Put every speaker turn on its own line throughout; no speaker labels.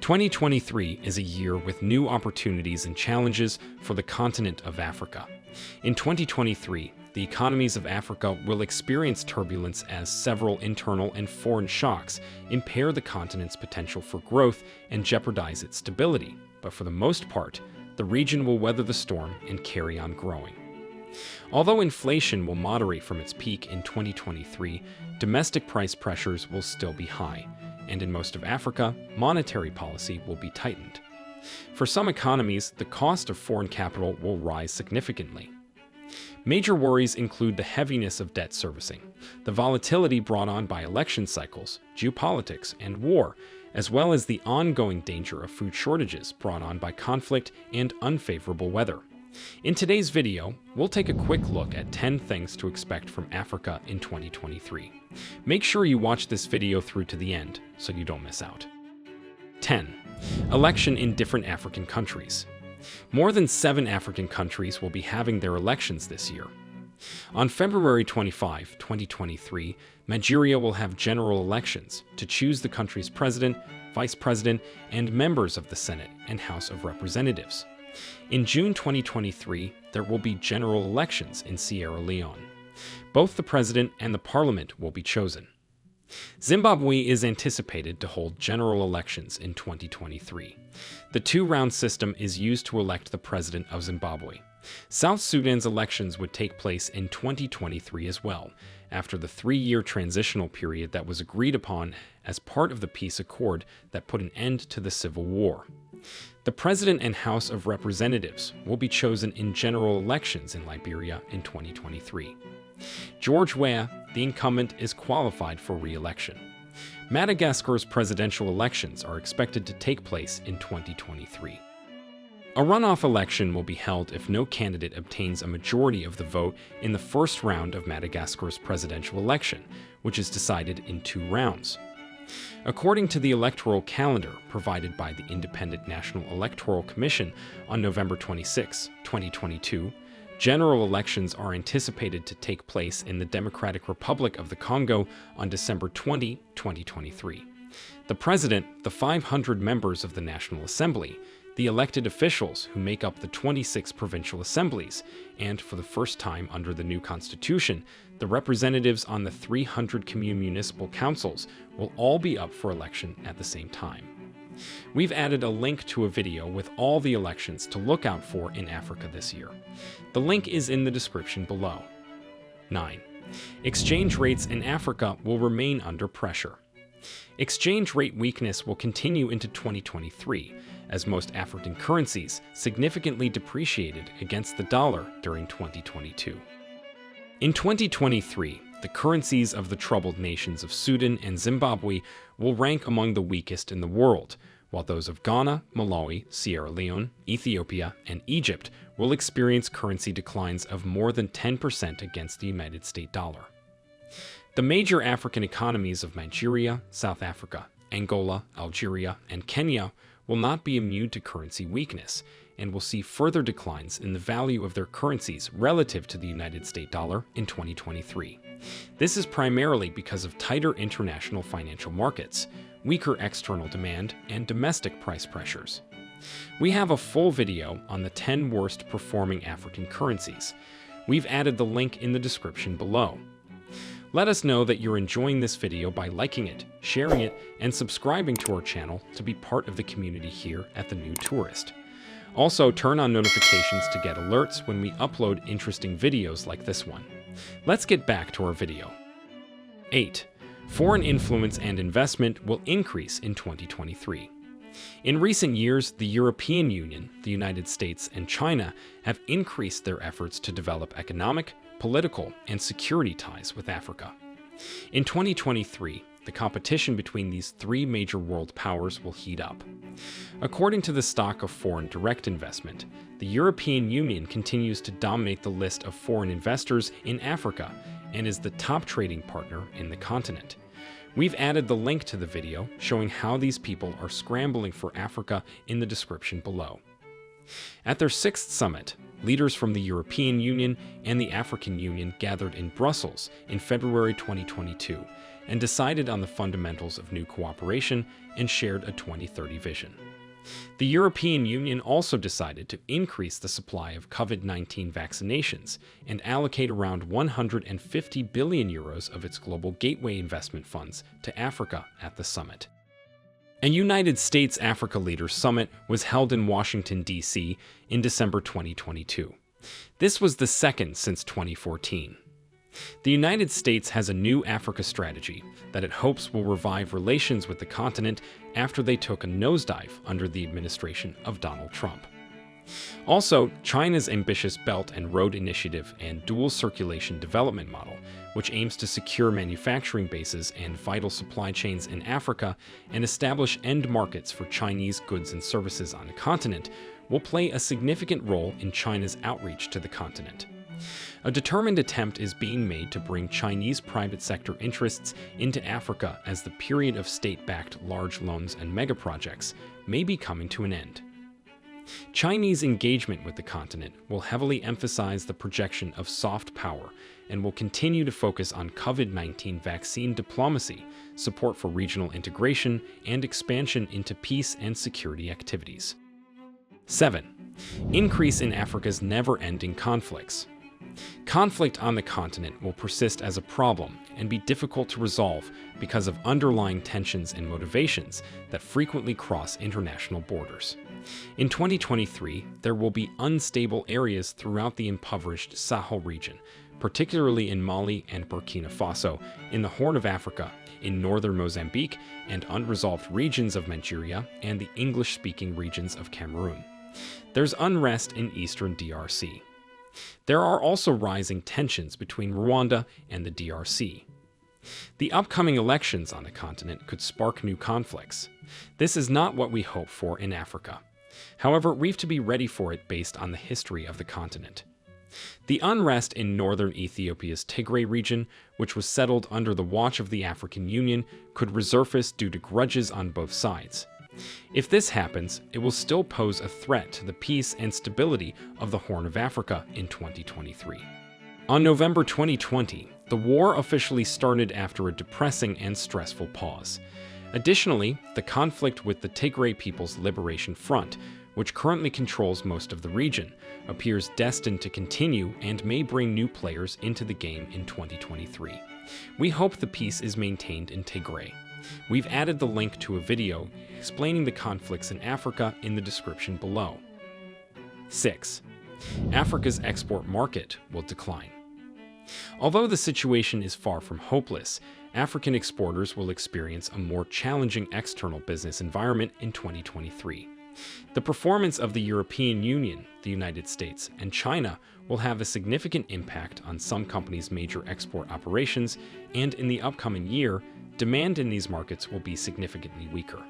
2023 is a year with new opportunities and challenges for the continent of Africa. In 2023, the economies of Africa will experience turbulence as several internal and foreign shocks impair the continent's potential for growth and jeopardize its stability. But for the most part, the region will weather the storm and carry on growing. Although inflation will moderate from its peak in 2023, domestic price pressures will still be high, and in most of Africa, monetary policy will be tightened. For some economies, the cost of foreign capital will rise significantly. Major worries include the heaviness of debt servicing, the volatility brought on by election cycles, geopolitics, and war, as well as the ongoing danger of food shortages brought on by conflict and unfavorable weather. In today's video, we'll take a quick look at 10 things to expect from Africa in 2023. Make sure you watch this video through to the end so you don't miss out. 10. Election in different African countries. More than 7 African countries will be having their elections this year. On February 25, 2023, Nigeria will have general elections to choose the country's president, vice president, and members of the Senate and House of Representatives. In June 2023, there will be general elections in Sierra Leone. Both the president and the parliament will be chosen. Zimbabwe is anticipated to hold general elections in 2023. The two-round system is used to elect the president of Zimbabwe. South Sudan's elections would take place in 2023 as well, after the 3-year transitional period that was agreed upon as part of the peace accord that put an end to the civil war. The President and House of Representatives will be chosen in general elections in Liberia in 2023. George Weah, the incumbent, is qualified for re-election. Madagascar's presidential elections are expected to take place in 2023. A runoff election will be held if no candidate obtains a majority of the vote in the first round of Madagascar's presidential election, which is decided in 2 rounds. According to the electoral calendar provided by the Independent National Electoral Commission on November 26, 2022, general elections are anticipated to take place in the Democratic Republic of the Congo on December 20, 2023. The president, the 500 members of the National Assembly, the elected officials who make up the 26 provincial assemblies, and for the first time under the new constitution, the representatives on the 300 commune municipal councils will all be up for election at the same time. We've added a link to a video with all the elections to look out for in Africa this year. The link is in the description below. 9. Exchange rates in Africa will remain under pressure. Exchange rate weakness will continue into 2023, as most African currencies significantly depreciated against the dollar during 2022. In 2023, the currencies of the troubled nations of Sudan and Zimbabwe will rank among the weakest in the world, while those of Ghana, Malawi, Sierra Leone, Ethiopia, and Egypt will experience currency declines of more than 10% against the United States dollar. The major African economies of Nigeria, South Africa, Angola, Algeria, and Kenya will not be immune to currency weakness and will see further declines in the value of their currencies relative to the United States dollar in 2023. This is primarily because of tighter international financial markets, weaker external demand, and domestic price pressures. We have a full video on the 10 worst performing African currencies. We've added the link in the description below. Let us know that you're enjoying this video by liking it, sharing it, and subscribing to our channel to be part of the community here at The New Tourist. Also, turn on notifications to get alerts when we upload interesting videos like this one. Let's get back to our video. 8. Foreign influence and investment will increase in 2023. In recent years, the European Union, the United States, and China have increased their efforts to develop economic, political, and security ties with Africa. In 2023, the competition between these 3 major world powers will heat up. According to the stock of foreign direct investment, the European Union continues to dominate the list of foreign investors in Africa and is the top trading partner in the continent. We've added the link to the video showing how these people are scrambling for Africa in the description below. At their 6th summit, leaders from the European Union and the African Union gathered in Brussels in February 2022 and decided on the fundamentals of new cooperation and shared a 2030 vision. The European Union also decided to increase the supply of COVID-19 vaccinations and allocate around 150 billion euros of its global gateway investment funds to Africa at the summit. A United States-Africa Leaders Summit was held in Washington, D.C. in December 2022. This was the second since 2014. The United States has a new Africa strategy that it hopes will revive relations with the continent after they took a nosedive under the administration of Donald Trump. Also, China's ambitious Belt and Road Initiative and dual circulation development model, which aims to secure manufacturing bases and vital supply chains in Africa and establish end markets for Chinese goods and services on the continent, will play a significant role in China's outreach to the continent. A determined attempt is being made to bring Chinese private sector interests into Africa as the period of state-backed large loans and megaprojects may be coming to an end. Chinese engagement with the continent will heavily emphasize the projection of soft power and will continue to focus on COVID-19 vaccine diplomacy, support for regional integration, and expansion into peace and security activities. 7. Increase in Africa's never-ending conflicts. Conflict on the continent will persist as a problem and be difficult to resolve because of underlying tensions and motivations that frequently cross international borders. In 2023, there will be unstable areas throughout the impoverished Sahel region, particularly in Mali and Burkina Faso, in the Horn of Africa, in northern Mozambique, and unresolved regions of Nigeria and the English-speaking regions of Cameroon. There's unrest in eastern DRC. There are also rising tensions between Rwanda and the DRC. The upcoming elections on the continent could spark new conflicts. This is not what we hope for in Africa. However, we've to be ready for it based on the history of the continent. The unrest in northern Ethiopia's Tigray region, which was settled under the watch of the African Union, could resurface due to grudges on both sides. If this happens, it will still pose a threat to the peace and stability of the Horn of Africa in 2023. On November 2020, the war officially started after a depressing and stressful pause. Additionally, the conflict with the Tigray People's Liberation Front, which currently controls most of the region, appears destined to continue and may bring new players into the game in 2023. We hope the peace is maintained in Tigray. We've added the link to a video explaining the conflicts in Africa in the description below. 6. Africa's export market will decline. Although the situation is far from hopeless, African exporters will experience a more challenging external business environment in 2023. The performance of the European Union, the United States, and China will have a significant impact on some companies' major export operations, and in the upcoming year, demand in these markets will be significantly weaker.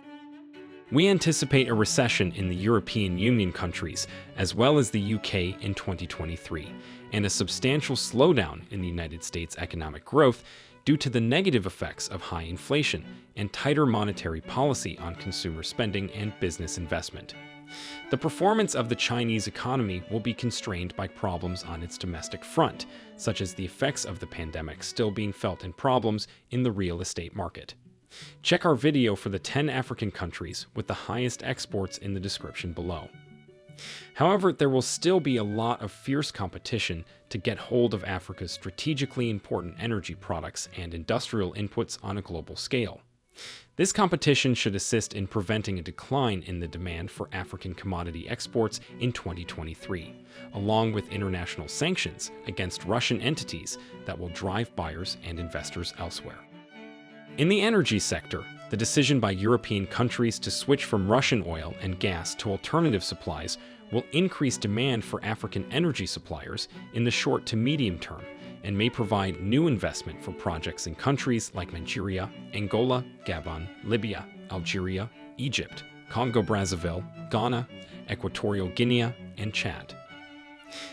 We anticipate a recession in the European Union countries, as well as the UK in 2023, and a substantial slowdown in the United States' economic growth due to the negative effects of high inflation and tighter monetary policy on consumer spending and business investment. The performance of the Chinese economy will be constrained by problems on its domestic front, such as the effects of the pandemic still being felt in problems in the real estate market. Check our video for the 10 African countries with the highest exports in the description below. However, there will still be a lot of fierce competition to get hold of Africa's strategically important energy products and industrial inputs on a global scale. This competition should assist in preventing a decline in the demand for African commodity exports in 2023, along with international sanctions against Russian entities that will drive buyers and investors elsewhere. In the energy sector, the decision by European countries to switch from Russian oil and gas to alternative supplies will increase demand for African energy suppliers in the short to medium term and may provide new investment for projects in countries like Nigeria, Angola, Gabon, Libya, Algeria, Egypt, Congo-Brazzaville, Ghana, Equatorial Guinea, and Chad.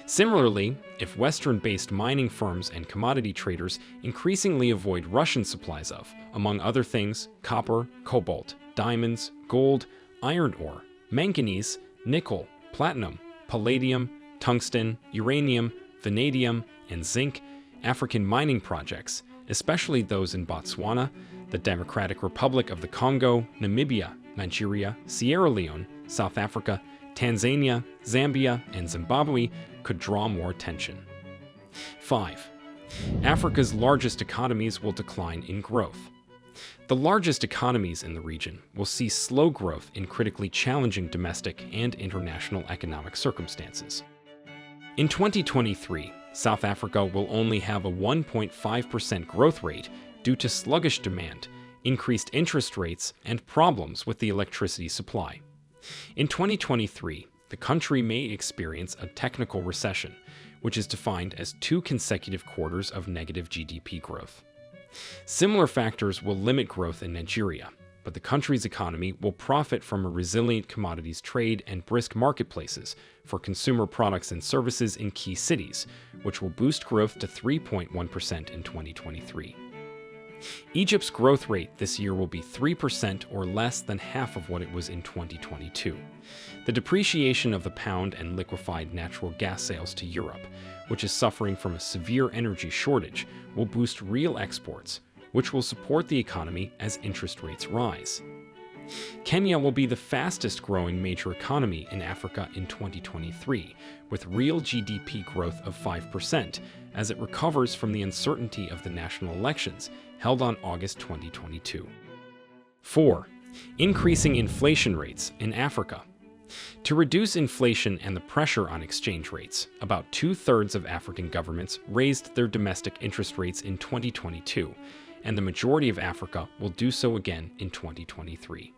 Similarly, if Western-based mining firms and commodity traders increasingly avoid Russian supplies of, among other things, copper, cobalt, diamonds, gold, iron ore, manganese, nickel, platinum, palladium, tungsten, uranium, vanadium, and zinc, African mining projects, especially those in Botswana, the Democratic Republic of the Congo, Namibia, Nigeria, Sierra Leone, South Africa, Tanzania, Zambia, and Zimbabwe could draw more attention. 5. Africa's largest economies will decline in growth. The largest economies in the region will see slow growth in critically challenging domestic and international economic circumstances. In 2023, South Africa will only have a 1.5% growth rate due to sluggish demand, increased interest rates, and problems with the electricity supply. In 2023, the country may experience a technical recession, which is defined as 2 consecutive quarters of negative GDP growth. Similar factors will limit growth in Nigeria, but the country's economy will profit from a resilient commodities trade and brisk marketplaces for consumer products and services in key cities, which will boost growth to 3.1% in 2023. Egypt's growth rate this year will be 3% or less than half of what it was in 2022. The depreciation of the pound and liquefied natural gas sales to Europe, which is suffering from a severe energy shortage, will boost real exports, which will support the economy as interest rates rise. Kenya will be the fastest growing major economy in Africa in 2023, with real GDP growth of 5% as it recovers from the uncertainty of the national elections held on August 2022. 4. Increasing inflation rates in Africa. To reduce inflation and the pressure on exchange rates, about 2/3 of African governments raised their domestic interest rates in 2022, and the majority of Africa will do so again in 2023.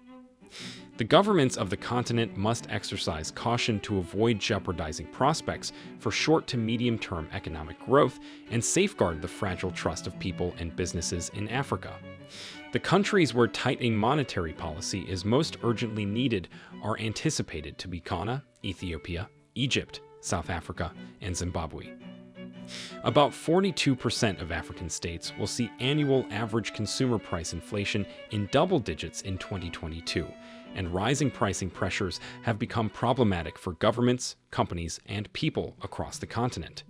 The governments of the continent must exercise caution to avoid jeopardizing prospects for short to medium-term economic growth and safeguard the fragile trust of people and businesses in Africa. The countries where tightening monetary policy is most urgently needed are anticipated to be Ghana, Ethiopia, Egypt, South Africa, and Zimbabwe. About 42% of African states will see annual average consumer price inflation in double digits in 2022, and rising pricing pressures have become problematic for governments, companies, and people across the continent.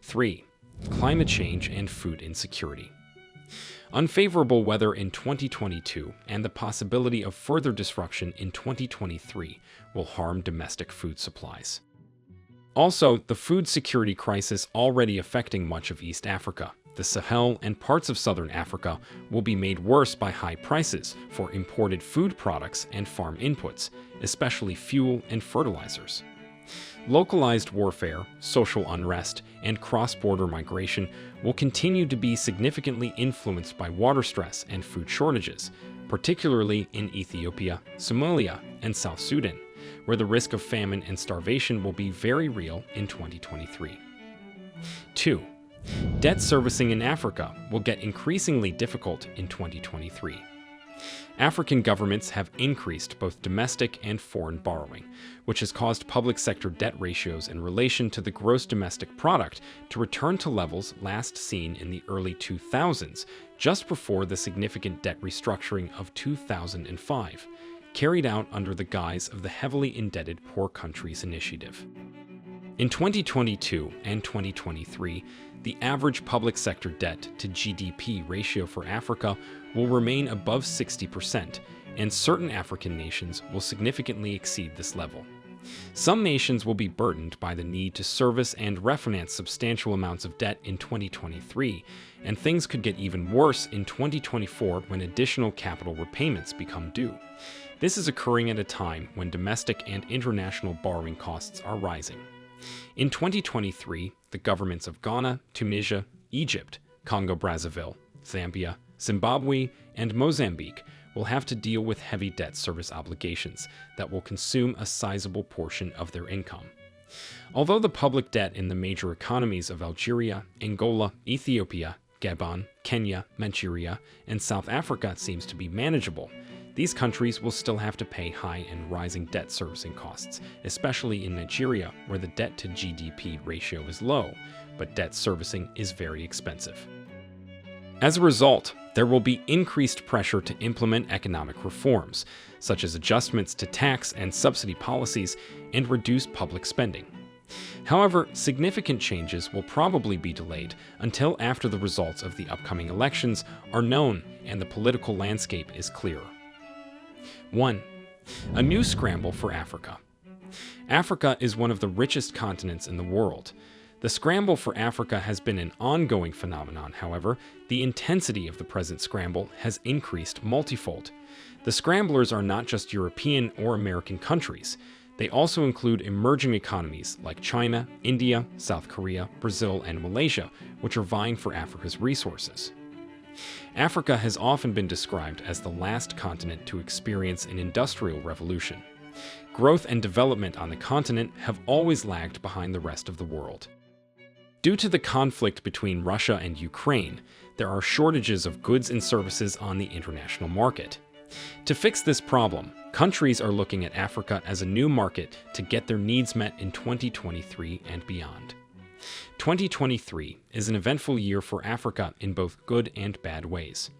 3. Climate change and food insecurity. Unfavorable weather in 2022 and the possibility of further disruption in 2023 will harm domestic food supplies. Also, the food security crisis already affecting much of East Africa, the Sahel, and parts of Southern Africa will be made worse by high prices for imported food products and farm inputs, especially fuel and fertilizers. Localized warfare, social unrest, and cross-border migration will continue to be significantly influenced by water stress and food shortages, particularly in Ethiopia, Somalia, and South Sudan, where the risk of famine and starvation will be very real in 2023. 2. Debt servicing in Africa will get increasingly difficult in 2023. African governments have increased both domestic and foreign borrowing, which has caused public sector debt ratios in relation to the gross domestic product to return to levels last seen in the early 2000s, just before the significant debt restructuring of 2005, carried out under the guise of the Heavily Indebted Poor Countries Initiative. In 2022 and 2023, the average public sector debt to GDP ratio for Africa will remain above 60%, and certain African nations will significantly exceed this level. Some nations will be burdened by the need to service and refinance substantial amounts of debt in 2023, and things could get even worse in 2024 when additional capital repayments become due. This is occurring at a time when domestic and international borrowing costs are rising. In 2023, the governments of Ghana, Tunisia, Egypt, Congo-Brazzaville, Zambia, Zimbabwe, and Mozambique will have to deal with heavy debt service obligations that will consume a sizable portion of their income. Although the public debt in the major economies of Algeria, Angola, Ethiopia, Gabon, Kenya, Nigeria, and South Africa seems to be manageable, these countries will still have to pay high and rising debt servicing costs, especially in Nigeria, where the debt to GDP ratio is low, but debt servicing is very expensive. As a result, there will be increased pressure to implement economic reforms, such as adjustments to tax and subsidy policies, and reduce public spending. However, significant changes will probably be delayed until after the results of the upcoming elections are known and the political landscape is clearer. 1. A new scramble for Africa. Africa is one of the richest continents in the world. The scramble for Africa has been an ongoing phenomenon. However, the intensity of the present scramble has increased multifold. The scramblers are not just European or American countries. They also include emerging economies like China, India, South Korea, Brazil, and Malaysia, which are vying for Africa's resources. Africa has often been described as the last continent to experience an industrial revolution. Growth and development on the continent have always lagged behind the rest of the world. Due to the conflict between Russia and Ukraine, there are shortages of goods and services on the international market. To fix this problem, countries are looking at Africa as a new market to get their needs met in 2023 and beyond. 2023 is an eventful year for Africa in both good and bad ways.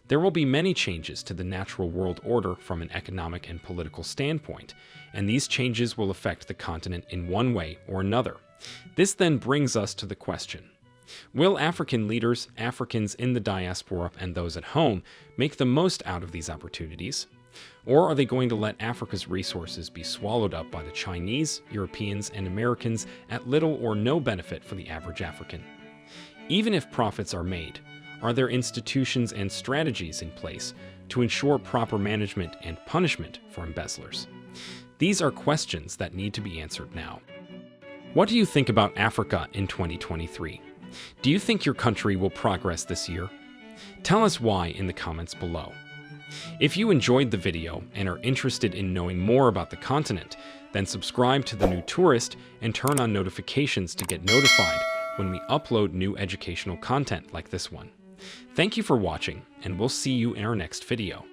There will be many changes to the natural world order from an economic and political standpoint, and these changes will affect the continent in one way or another. This then brings us to the question: will African leaders, Africans in the diaspora, and those at home make the most out of these opportunities? Or are they going to let Africa's resources be swallowed up by the Chinese, Europeans, and Americans at little or no benefit for the average African? Even if profits are made, are there institutions and strategies in place to ensure proper management and punishment for embezzlers? These are questions that need to be answered now. What do you think about Africa in 2023? Do you think your country will progress this year? Tell us why in the comments below. If you enjoyed the video and are interested in knowing more about the continent, then subscribe to The New Tourist and turn on notifications to get notified when we upload new educational content like this one. Thank you for watching, and we'll see you in our next video.